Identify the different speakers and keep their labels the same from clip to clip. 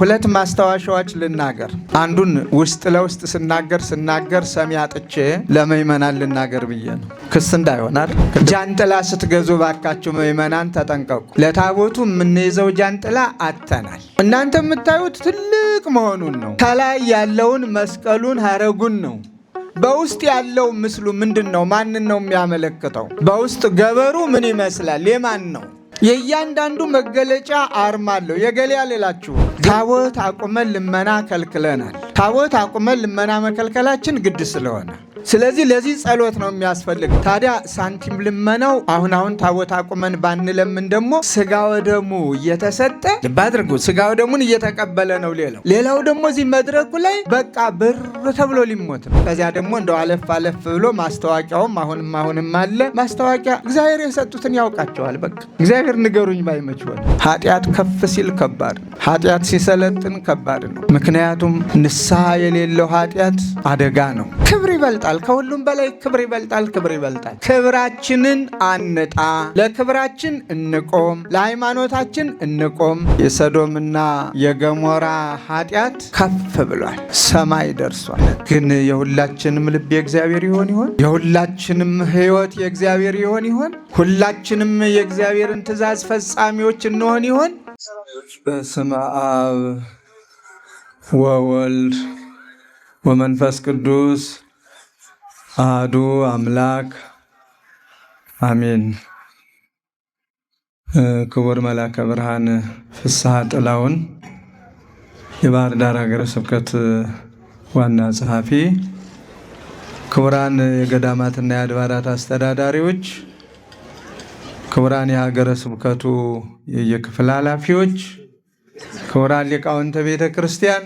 Speaker 1: ሁለት ማስታወሻዎች ልናገር። አንዱን ውስጥ ለውስጥ ስናገር ሰሚ አጥቼ ለምእመናን ልናገር ብዬ ነው። ክስ እንዳይሆን አይደል? ጃንጥላ ስትገዙ ባካችሁ ምእመናን ተጠንቀቁ። ለታቦቱ የምንይዘው ጃንጥላ አጥተናል። እናንተ የምታዩት ትልቅ መሆኑን ነው። ከላይ ያለውን መስቀሉን ሐረጉን ነው። በውስጥ ያለው ምስሉ ምንድን ነው? ማንን ነው የሚያመለክተው? በውስጥ ገበሩ ምን ይመስላል? የማን ነው? የእያንዳንዱ መገለጫ አርማ አለው። የገሌ አልላችሁ። ታቦት አቁመን ልመና ከልክለናል። ታቦት አቁመን ልመና መከልከላችን ግድ ስለሆነ ስለዚህ ለዚህ ጸሎት ነው የሚያስፈልግ። ታዲያ ሳንቲም ልመናው አሁን ታቦት አቁመን ባንለምን ደግሞ ስጋ ወደሙ እየተሰጠ ልብ አድርጉ፣ ስጋ ወደሙን እየተቀበለ ነው። ሌላው ደግሞ እዚህ መድረኩ ላይ በቃ ብር ተብሎ ሊሞት ነው። ከዚያ ደግሞ እንደው አለፍ ብሎ ማስታወቂያውም አሁንም አለ። ማስታወቂያ እግዚአብሔር የሰጡትን ያውቃቸዋል። በቃ እግዚአብሔር ንገሩኝ ባይመች ሆነ። ኃጢአት ከፍ ሲል ከባድ ነው። ኃጢአት ሲሰለጥን ከባድ ነው። ምክንያቱም ንስሐ የሌለው ኃጢአት አደጋ ነው። ክብር ይበልጣል። ከሁሉም በላይ ክብር ይበልጣል። ክብራችንን አንጣ፣ ለክብራችን እንቆም፣ ለሃይማኖታችን እንቆም። የሰዶምና የገሞራ ኃጢአት ከፍ ብሏል፣ ሰማይ ደርሷል። ግን የሁላችንም ልብ የእግዚአብሔር ይሆን? የሁላችንም ሕይወት የእግዚአብሔር ይሆን? ሁላችንም የእግዚአብሔርን ትእዛዝ ፈጻሚዎች እንሆን ይሆን? በስመ አብ ወወልድ ወመንፈስ ቅዱስ አሐዱ አምላክ አሜን። ክቡር መልአከ ብርሃን ፍስሐ ጥላሁን የባህር ዳር ሀገረ ስብከት ዋና ጸሐፊ፣ ክቡራን የገዳማትና የአድባራት አስተዳዳሪዎች፣ ክቡራን የሀገረ ስብከቱ የየክፍል ኃላፊዎች፣ ክቡራን ሊቃውንተ ቤተ ክርስቲያን፣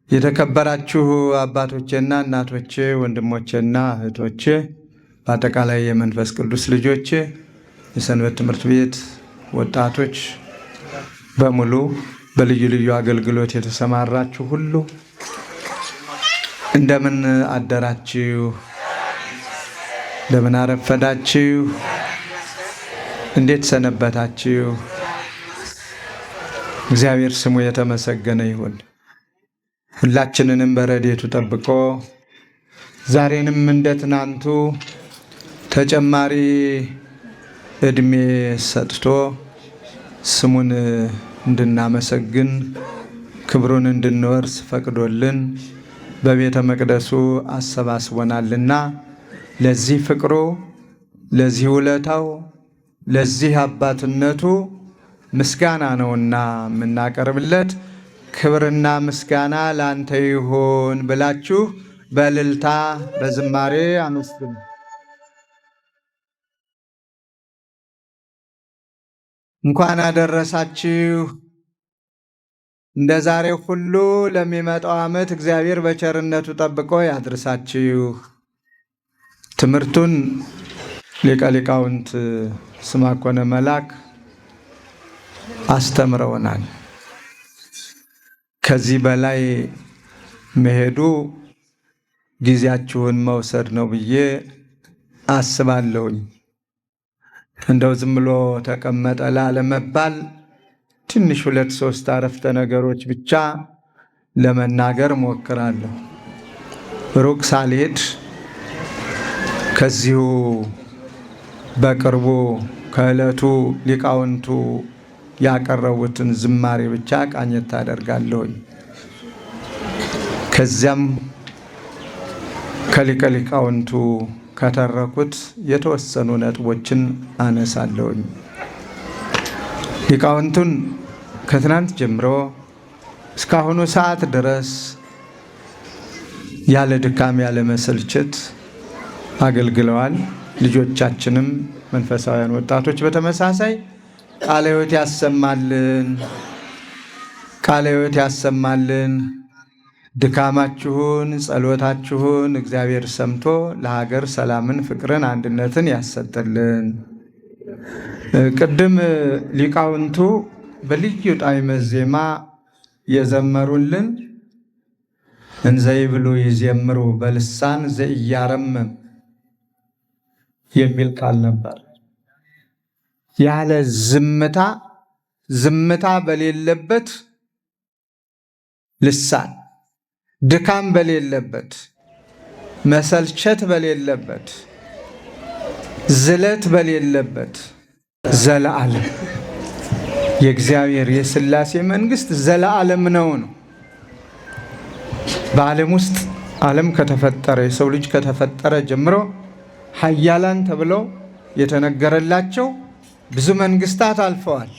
Speaker 1: የተከበራችሁ አባቶቼና እናቶቼ፣ ወንድሞቼና እህቶቼ፣ በአጠቃላይ የመንፈስ ቅዱስ ልጆቼ፣ የሰንበት ትምህርት ቤት ወጣቶች በሙሉ፣ በልዩ ልዩ አገልግሎት የተሰማራችሁ ሁሉ እንደምን አደራችሁ? እንደምን አረፈዳችሁ? እንዴት ሰነበታችሁ? እግዚአብሔር ስሙ የተመሰገነ ይሁን። ሁላችንንም በረድኤቱ ጠብቆ ዛሬንም እንደ ትናንቱ ተጨማሪ ዕድሜ ሰጥቶ ስሙን እንድናመሰግን ክብሩን እንድንወርስ ፈቅዶልን በቤተ መቅደሱ አሰባስቦናልና ለዚህ ፍቅሩ፣ ለዚህ ውለታው፣ ለዚህ አባትነቱ ምስጋና ነውና የምናቀርብለት። ክብርና ምስጋና ለአንተ ይሁን ብላችሁ በእልልታ በዝማሬ አመስግኑ። እንኳን አደረሳችሁ። እንደ ዛሬው ሁሉ ለሚመጣው ዓመት እግዚአብሔር በቸርነቱ ጠብቆ ያድርሳችሁ። ትምህርቱን ሊቀ ሊቃውንት ስምዐኮነ መላክ አስተምረውናል። ከዚህ በላይ መሄዱ ጊዜያችሁን መውሰድ ነው ብዬ አስባለሁኝ። እንደው ዝም ብሎ ተቀመጠ ላለመባል ትንሽ 2-3 አረፍተ ነገሮች ብቻ ለመናገር ሞክራለሁ። ሩቅ ሳልሄድ ከዚሁ በቅርቡ ከዕለቱ ሊቃውንቱ ያቀረቡትን ዝማሬ ብቻ ቃኘት አደርጋለሁኝ። ከዚያም ከሊቀ ሊቃውንቱ ከተረኩት የተወሰኑ ነጥቦችን አነሳለሁኝ። ሊቃውንቱን ከትናንት ጀምሮ እስካሁኑ ሰዓት ድረስ ያለ ድካም ያለ መሰልቸት አገልግለዋል። ልጆቻችንም መንፈሳውያን ወጣቶች በተመሳሳይ ቃለ ሕይወት ያሰማልን፣ ቃለ ሕይወት ያሰማልን። ድካማችሁን፣ ጸሎታችሁን እግዚአብሔር ሰምቶ ለሀገር ሰላምን፣ ፍቅርን፣ አንድነትን ያሰጥልን። ቅድም ሊቃውንቱ በልዩ ጣዕመ ዜማ የዘመሩልን እንዘይብሉ ይዜምሩ በልሳን ዘኢያረምም የሚል ቃል ነበር። ያለ ዝምታ በሌለበት ልሳን ድካም በሌለበት መሰልቸት በሌለበት ዝለት በሌለበት ዘለዓለም የእግዚአብሔር የሥላሴ መንግስት ዘለዓለም ነው። በዓለም ውስጥ ዓለም ከተፈጠረ የሰው ልጅ ከተፈጠረ ጀምሮ ኃያላን ተብለው የተነገረላቸው ብዙ መንግስታት አልፈዋል።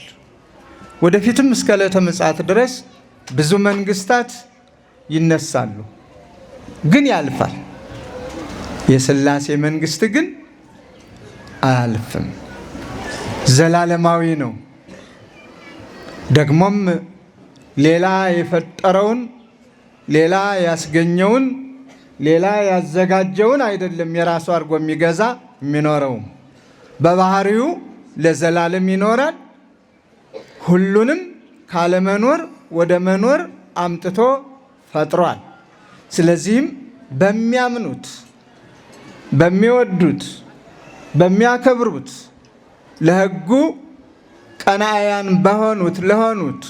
Speaker 1: ወደፊትም እስከ ዕለተ ምጽአት ድረስ ብዙ መንግስታት ይነሳሉ፣ ግን ያልፋል። የሥላሴ መንግስት ግን አያልፍም፣ ዘላለማዊ ነው። ደግሞም ሌላ የፈጠረውን ሌላ ያስገኘውን ሌላ ያዘጋጀውን አይደለም የራሱ አድርጎ የሚገዛ የሚኖረውም በባህሪው ለዘላለም ይኖራል። ሁሉንም ካለመኖር ወደ መኖር አምጥቶ ፈጥሯል። ስለዚህም በሚያምኑት፣ በሚወዱት፣ በሚያከብሩት ለሕጉ ቀናያን በሆኑት ለሆኑት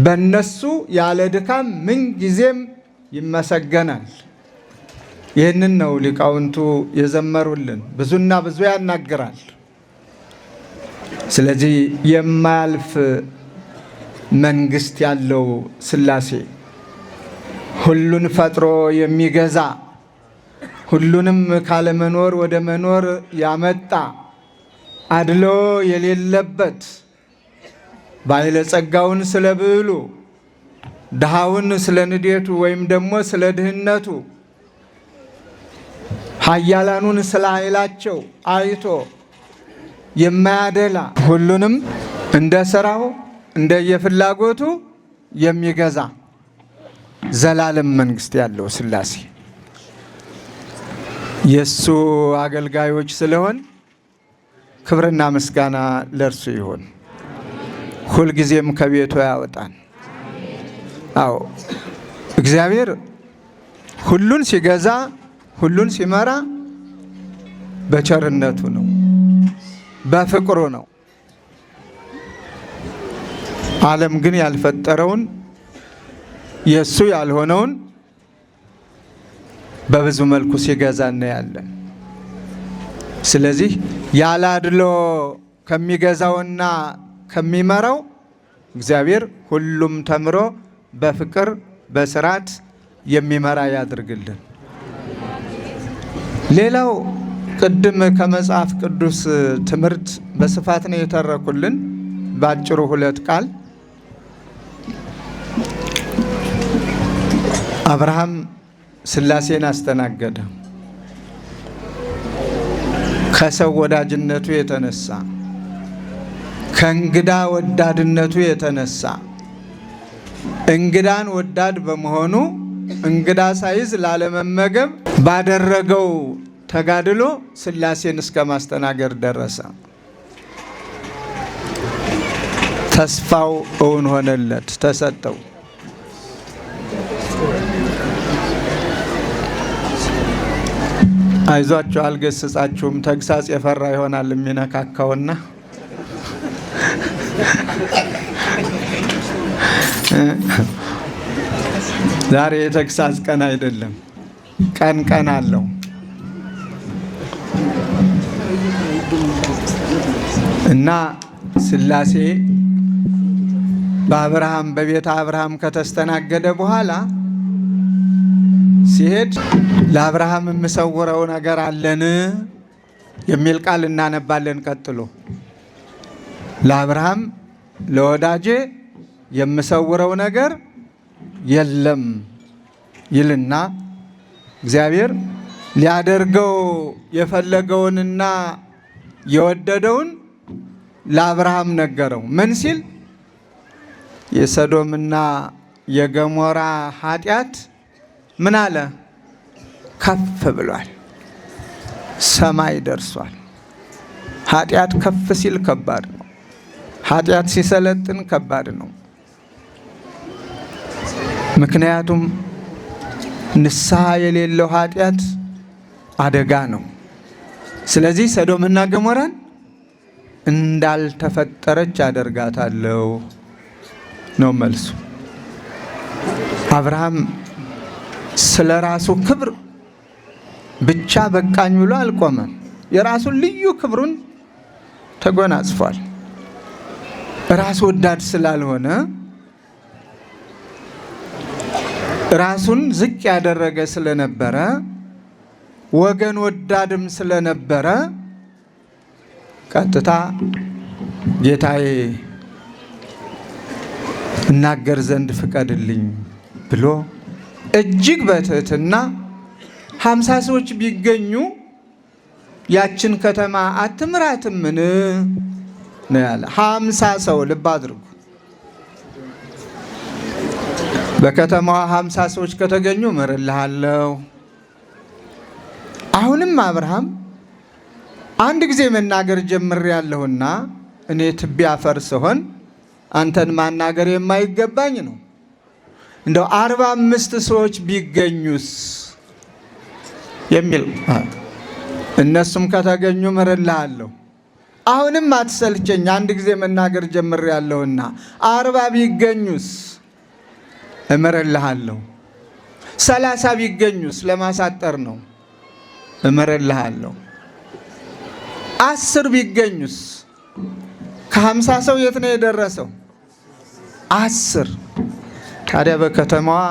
Speaker 1: በነሱ ያለ ድካም ምን ጊዜም ይመሰገናል። ይህንን ነው ሊቃውንቱ የዘመሩልን። ብዙና ብዙ ያናግራል። ስለዚህ የማያልፍ መንግስት ያለው ሥላሴ ሁሉን ፈጥሮ የሚገዛ ሁሉንም ካለመኖር ወደ መኖር ያመጣ አድሎ የሌለበት ባለጸጋውን ስለ ብዕሉ ድሃውን ስለ ንዴቱ ወይም ደግሞ ስለ ድህነቱ ኃያላኑን ስለ ኃይላቸው አይቶ የማያደላ ሁሉንም እንደ ሥራው እንደየፍላጎቱ የሚገዛ ዘላለም መንግስት ያለው ሥላሴ የእሱ አገልጋዮች ስለሆን ክብርና ምስጋና ለእርሱ ይሁን። ሁልጊዜም ከቤቱ ያወጣን። አዎ እግዚአብሔር ሁሉን ሲገዛ ሁሉን ሲመራ በቸርነቱ ነው፣ በፍቅሩ ነው። ዓለም ግን ያልፈጠረውን የእሱ ያልሆነውን በብዙ መልኩ ሲገዛ እናያለን። ስለዚህ ያለ አድሎ ከሚገዛውና ከሚመራው እግዚአብሔር ሁሉም ተምሮ በፍቅር በስርዓት የሚመራ ያድርግልን። ሌላው ቅድም ከመጽሐፍ ቅዱስ ትምህርት በስፋት ነው የተረኩልን። ባጭሩ ሁለት ቃል አብርሃም ሥላሴን አስተናገደ። ከሰው ወዳጅነቱ የተነሳ ከእንግዳ ወዳድነቱ የተነሳ እንግዳን ወዳድ በመሆኑ እንግዳ ሳይዝ ላለመመገብ ባደረገው ተጋድሎ ሥላሴን እስከ ማስተናገድ ደረሰ። ተስፋው እውን ሆነለት፣ ተሰጠው። አይዟችሁ አልገስጻችሁም፣ ተግሳጽ የፈራ ይሆናል የሚነካካውና ዛሬ የተግሳጽ ቀን አይደለም፣ ቀን አለው። እና ሥላሴ በአብርሃም በቤተ አብርሃም ከተስተናገደ በኋላ ሲሄድ ለአብርሃም የምሰውረው ነገር አለን የሚል ቃል እናነባለን። ቀጥሎ ለአብርሃም ለወዳጄ የምሰውረው ነገር የለም ይልና እግዚአብሔር ሊያደርገው የፈለገውንና የወደደውን ለአብርሃም ነገረው። ምን ሲል? የሰዶምና የገሞራ ኃጢአት ምን አለ? ከፍ ብሏል፣ ሰማይ ደርሷል። ኃጢአት ከፍ ሲል ከባድ ነው። ኃጢአት ሲሰለጥን ከባድ ነው። ምክንያቱም ንስሐ የሌለው ኃጢአት አደጋ ነው። ስለዚህ ሰዶምና ገሞራን እንዳልተፈጠረች አደርጋታለሁ ነው መልሱ። አብርሃም ስለ ራሱ ክብር ብቻ በቃኝ ብሎ አልቆመም። የራሱን ልዩ ክብሩን ተጎናጽፏል። ራስ ወዳድ ስላልሆነ ራሱን ዝቅ ያደረገ ስለነበረ ወገን ወዳድም ስለነበረ ቀጥታ ጌታዬ እናገር ዘንድ ፍቀድልኝ ብሎ እጅግ በትህትና 50 ሰዎች ቢገኙ ያችን ከተማ አትምራትምን ነው ያለ። 50 ሰው ልብ አድርጉ። በከተማዋ 50 ሰዎች ከተገኙ እምርልሃለሁ። አሁንም አብርሃም አንድ ጊዜ መናገር ጀምሬያለሁና እኔ ትቢያ አፈር ስሆን አንተን ማናገር የማይገባኝ ነው። እንደው 45 ሰዎች ቢገኙስ የሚል እነሱም ከተገኙ እምርልሃለሁ። አሁንም አትሰልቸኝ፣ አንድ ጊዜ መናገር ጀምሬያለሁና 40 ቢገኙስ እምርልሃለሁ። 30 ቢገኙስ ለማሳጠር ነው እምርልሃለሁ። 10 ቢገኙስ? ከ50 ሰው የት ነው የደረሰው? 10። ታዲያ በከተማዋ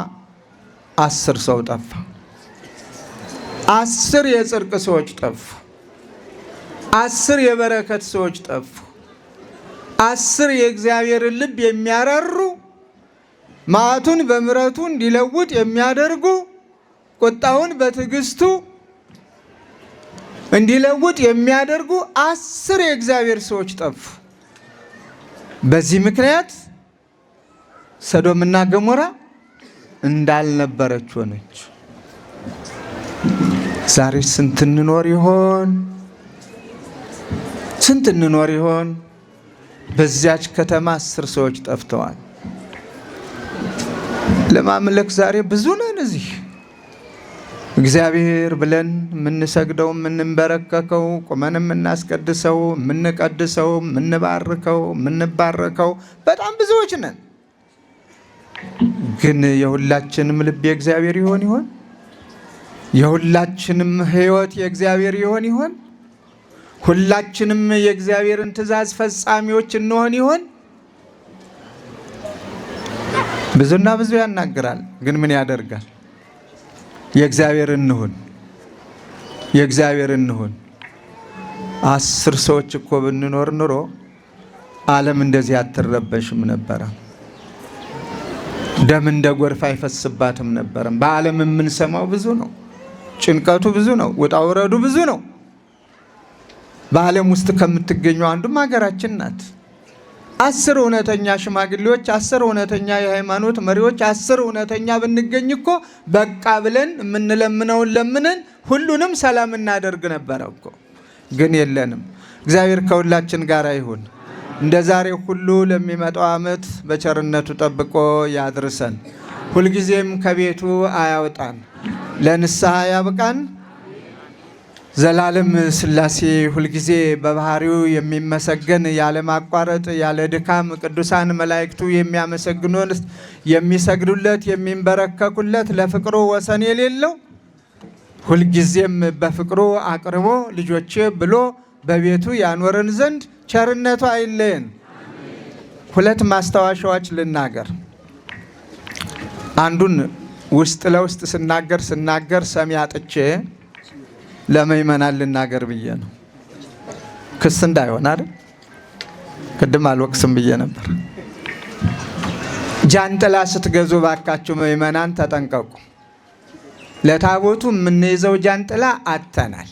Speaker 1: 10 ሰው ጠፋ። 10 የጽድቅ ሰዎች ጠፉ። 10 የበረከት ሰዎች ጠፉ። 10 የእግዚአብሔርን ልብ የሚያራሩ መዓቱን በምሕረቱ እንዲለውጥ የሚያደርጉ ቁጣውን በትዕግስቱ እንዲለውጥ የሚያደርጉ 10 የእግዚአብሔር ሰዎች ጠፉ። በዚህ ምክንያት ሰዶምና ገሞራ እንዳልነበረች ሆነች። ዛሬ ስንት እንኖር ይሆን? ስንት እንኖር ይሆን? በዚያች ከተማ 10 ሰዎች ጠፍተዋል። ለማምለክ ዛሬ ብዙ ነን እዚህ። እግዚአብሔር ብለን የምንሰግደው፣ የምንበረከከው፣ ቁመን የምናስቀድሰው፣ የምንቀድሰው፣ የምንባርከው፣ የምንባረከው በጣም ብዙዎች ነን። ግን የሁላችንም ልብ የእግዚአብሔር ይሆን? የሁላችንም ሕይወት የእግዚአብሔር ይሆን? ሁላችንም የእግዚአብሔርን ትእዛዝ ፈጻሚዎች እንሆን ይሆን? ብዙና ብዙ ያናግራል፣ ግን ምን ያደርጋል? የእግዚአብሔር እንሁን። 10 ሰዎች እኮ ብንኖር ኑሮ ዓለም እንደዚህ አትረበሽም ነበረ። ደም እንደ ጎርፍ አይፈስባትም ነበረ። በዓለም የምንሰማው ብዙ ነው። ጭንቀቱ ብዙ ነው። ውጣ ውረዱ ብዙ ነው። በዓለም ውስጥ ከምትገኘው አንዱም ሀገራችን ናት። 10 እውነተኛ ሽማግሌዎች፣ 10 እውነተኛ የሃይማኖት መሪዎች፣ 10 እውነተኛ ብንገኝ እኮ በቃ ብለን የምንለምነውን ለምነን ሁሉንም ሰላም እናደርግ ነበረ እኮ። ግን የለንም። እግዚአብሔር ከሁላችን ጋር ይሁን። እንደ ዛሬ ሁሉ ለሚመጣው ዓመት በቸርነቱ ጠብቆ ያድርሰን። ሁልጊዜም ከቤቱ አያውጣን፣ ለንስሐ ያብቃን። ዘላለም ሥላሴ ሁልጊዜ በባህሪው የሚመሰገን ያለማቋረጥ ያለ ድካም ቅዱሳን መላእክቱ የሚያመሰግኑት የሚሰግዱለት የሚንበረከኩለት ለፍቅሩ ወሰን የሌለው ሁልጊዜም በፍቅሩ አቅርቦ ልጆቼ ብሎ በቤቱ ያኖረን ዘንድ ቸርነቱ አይለየን። 2 ማስታወሻዎች ልናገር። አንዱን ውስጥ ለውስጥ ስናገር ሰሚ አጥቼ ለምእመናን ልናገር ብዬ ነው። ክስ እንዳይሆን አይደል? ቅድም አልወቅስም ብዬ ነበር። ጃንጥላ ስትገዙ ባካችሁ ምእመናን ተጠንቀቁ። ለታቦቱ የምንይዘው ጃንጥላ አጥተናል።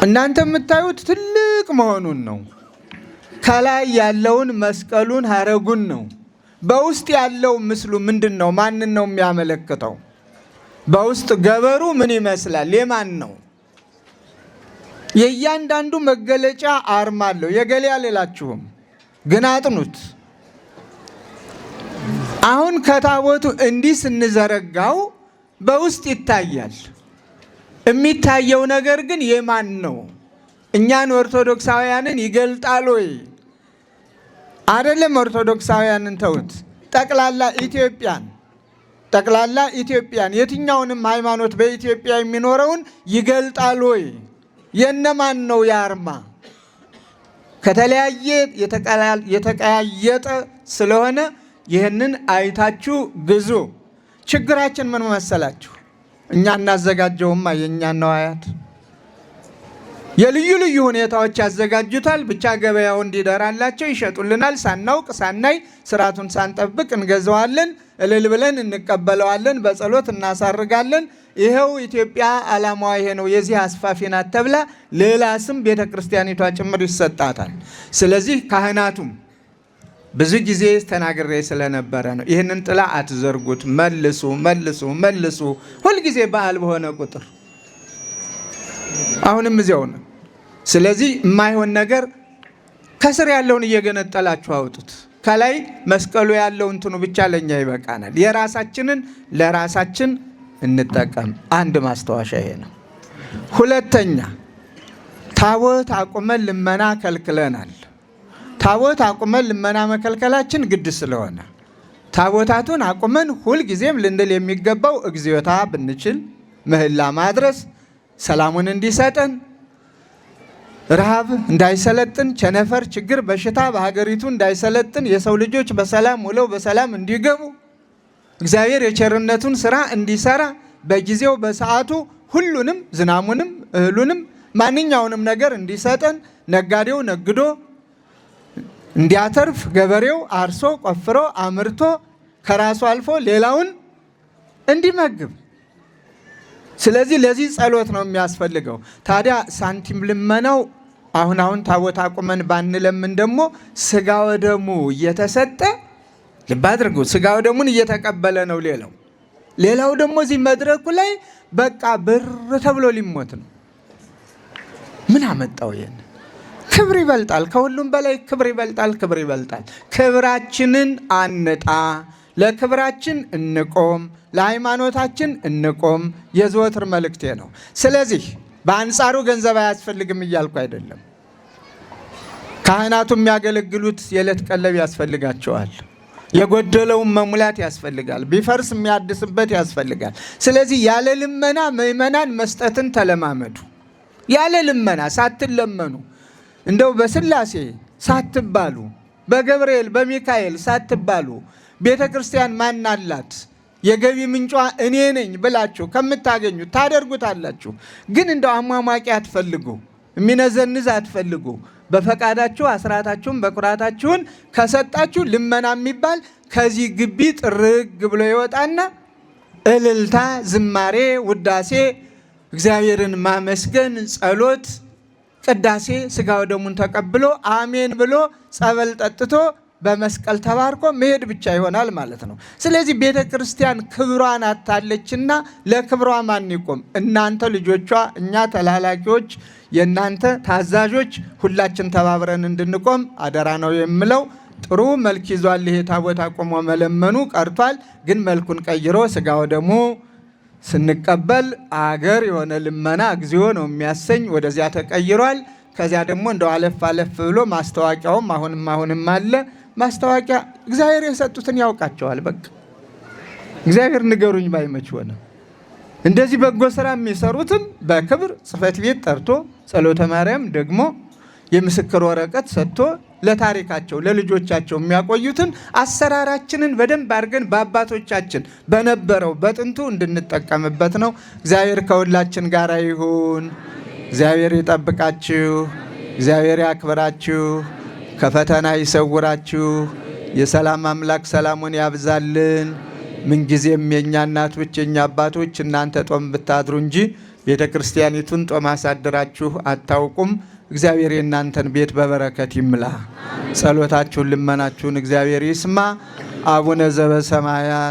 Speaker 1: እናንተ የምታዩት ትልቅ መሆኑን ነው። ከላይ ያለውን መስቀሉን ሐረጉን ነው። በውስጥ ያለው ምስሉ ምንድን ነው? ማንን ነው የሚያመለክተው? በውስጥ ገበሩ ምን ይመስላል? የማን ነው? የእያንዳንዱ መገለጫ አርማ አለው። የገሌ አልላችሁም፣ ግን አጥኑት። አሁን ከታቦቱ እንዲህ ስንዘረጋው በውስጥ ይታያል። የሚታየው ነገር ግን የማን ነው? እኛን ኦርቶዶክሳውያንን ይገልጣል ወይ? አይደለም። ኦርቶዶክሳውያንን ተውት፣ ጠቅላላ ኢትዮጵያን የትኛውንም ሃይማኖት በኢትዮጵያ የሚኖረውን ይገልጣል ወይ? የነማን ነው የአርማ? ከተለያየ የተቀያየጠ ስለሆነ ይህንን አይታችሁ ግዙ። ችግራችን ምን መሰላችሁ? እኛ እናዘጋጀውማ የእኛን ነዋያት የልዩ ልዩ ሁኔታዎች ያዘጋጁታል። ብቻ ገበያው እንዲደራላቸው ይሸጡልናል። ሳናውቅ ሳናይ ስርዓቱን ሳንጠብቅ እንገዛዋለን። እልል ብለን እንቀበለዋለን። በጸሎት እናሳርጋለን። ይኸው ኢትዮጵያ ዓላማዋ ይሄ ነው፣ የዚህ አስፋፊ ናት ተብላ ሌላ ስም ቤተ ክርስቲያኒቷ ጭምር ይሰጣታል። ስለዚህ ካህናቱም ብዙ ጊዜ ተናግሬ ስለነበረ ነው፣ ይህንን ጥላ አትዘርጉት፣ መልሱ መልሱ መልሱ። ሁልጊዜ በዓል በሆነ ቁጥር አሁንም እዚያው ነው። ስለዚህ የማይሆን ነገር ከስር ያለውን እየገነጠላችሁ አውጡት። ከላይ መስቀሉ ያለው እንትኑ ብቻ ለኛ ይበቃናል። የራሳችንን ለራሳችን እንጠቀም። አንድ ማስታወሻ ይሄ ነው። ሁለተኛ ታቦት አቁመን ልመና ከልክለናል። ታቦት አቁመን ልመና መከልከላችን ግድ ስለሆነ ታቦታቱን አቁመን ሁልጊዜም ልንል የሚገባው እግዚኦታ ብንችል ምህላ ማድረስ ሰላሙን እንዲሰጠን፣ ረሃብ እንዳይሰለጥን፣ ቸነፈር፣ ችግር፣ በሽታ በሀገሪቱ እንዳይሰለጥን፣ የሰው ልጆች በሰላም ውለው በሰላም እንዲገቡ፣ እግዚአብሔር የቸርነቱን ስራ እንዲሰራ በጊዜው በሰዓቱ ሁሉንም ዝናሙንም እህሉንም ማንኛውንም ነገር እንዲሰጠን፣ ነጋዴው ነግዶ እንዲያተርፍ፣ ገበሬው አርሶ ቆፍሮ አምርቶ ከራሱ አልፎ ሌላውን እንዲመግብ። ስለዚህ ለዚህ ጸሎት ነው የሚያስፈልገው። ታዲያ ሳንቲም ልመናው አሁን ታቦት አቁመን ባንለምን ደግሞ ስጋ ወደሙ እየተሰጠ ልብ አድርጉ፣ ስጋ ወደሙን እየተቀበለ ነው። ሌላው ደግሞ እዚህ መድረኩ ላይ በቃ ብር ተብሎ ሊሞት ነው። ምን አመጣው? ይሄን ክብር ይበልጣል፣ ከሁሉም በላይ ክብር ይበልጣል። ክብራችንን አንጣ፣ ለክብራችን እንቆም፣ ለሃይማኖታችን እንቆም የዘወትር መልእክቴ ነው። ስለዚህ በአንጻሩ ገንዘብ አያስፈልግም እያልኩ አይደለም። ካህናቱ የሚያገለግሉት የዕለት ቀለብ ያስፈልጋቸዋል። የጎደለውን መሙላት ያስፈልጋል። ቢፈርስ የሚያድስበት ያስፈልጋል። ስለዚህ ያለ ልመና ምእመናን መስጠትን ተለማመዱ። ያለ ልመና ሳትለመኑ እንደው በስላሴ ሳትባሉ በገብርኤል በሚካኤል ሳትባሉ ቤተ ክርስቲያን ማን አላት የገቢ ምንጯ እኔ ነኝ ብላችሁ ከምታገኙ ታደርጉታላችሁ። ግን እንደው አሟሟቂ አትፈልጉ፣ የሚነዘንዝ አትፈልጉ። በፈቃዳችሁ አስራታችሁን በኩራታችሁን ከሰጣችሁ ልመና የሚባል ከዚህ ግቢ ጥርግ ብሎ ይወጣና እልልታ፣ ዝማሬ፣ ውዳሴ፣ እግዚአብሔርን ማመስገን፣ ጸሎት፣ ቅዳሴ፣ ስጋው ደሙን ተቀብሎ አሜን ብሎ ጸበል ጠጥቶ በመስቀል ተባርኮ መሄድ ብቻ ይሆናል ማለት ነው። ስለዚህ ቤተ ክርስቲያን ክብሯን አታለችና ለክብሯ ማን ይቆም? እናንተ ልጆቿ፣ እኛ ተላላኪዎች፣ የእናንተ ታዛዦች ሁላችን ተባብረን እንድንቆም አደራ ነው የምለው። ጥሩ መልክ ይዟል። ይሄ ታቦት አቆሞ መለመኑ ቀርቷል። ግን መልኩን ቀይሮ ስጋው ደግሞ ስንቀበል አገር የሆነ ልመና እግዚኦ ነው የሚያሰኝ ወደዚያ ተቀይሯል። ከዚያ ደግሞ እንደው አለፍ አለፍ ብሎ ማስታወቂያውም አሁንም አለ። ማስታወቂያ እግዚአብሔር የሰጡትን ያውቃቸዋል። በቃ እግዚአብሔር ንገሩኝ ባይመች ሆነ። እንደዚህ በጎ ስራ የሚሰሩትን በክብር ጽሕፈት ቤት ጠርቶ ጸሎተ ማርያም ደግሞ የምስክር ወረቀት ሰጥቶ ለታሪካቸው ለልጆቻቸው የሚያቆዩትን አሰራራችንን በደንብ አድርገን በአባቶቻችን በነበረው በጥንቱ እንድንጠቀምበት ነው። እግዚአብሔር ከሁላችን ጋር ይሁን። እግዚአብሔር ይጠብቃችሁ። እግዚአብሔር ያክብራችሁ። ከፈተና ይሰውራችሁ። የሰላም አምላክ ሰላሙን ያብዛልን። ምንጊዜም የኛ እናቶች የኛ አባቶች እናንተ ጦም ብታድሩ እንጂ ቤተ ክርስቲያኒቱን ጦም አሳድራችሁ አታውቁም። እግዚአብሔር የእናንተን ቤት በበረከት ይምላ። ጸሎታችሁን ልመናችሁን እግዚአብሔር ይስማ። አቡነ ዘበሰማያት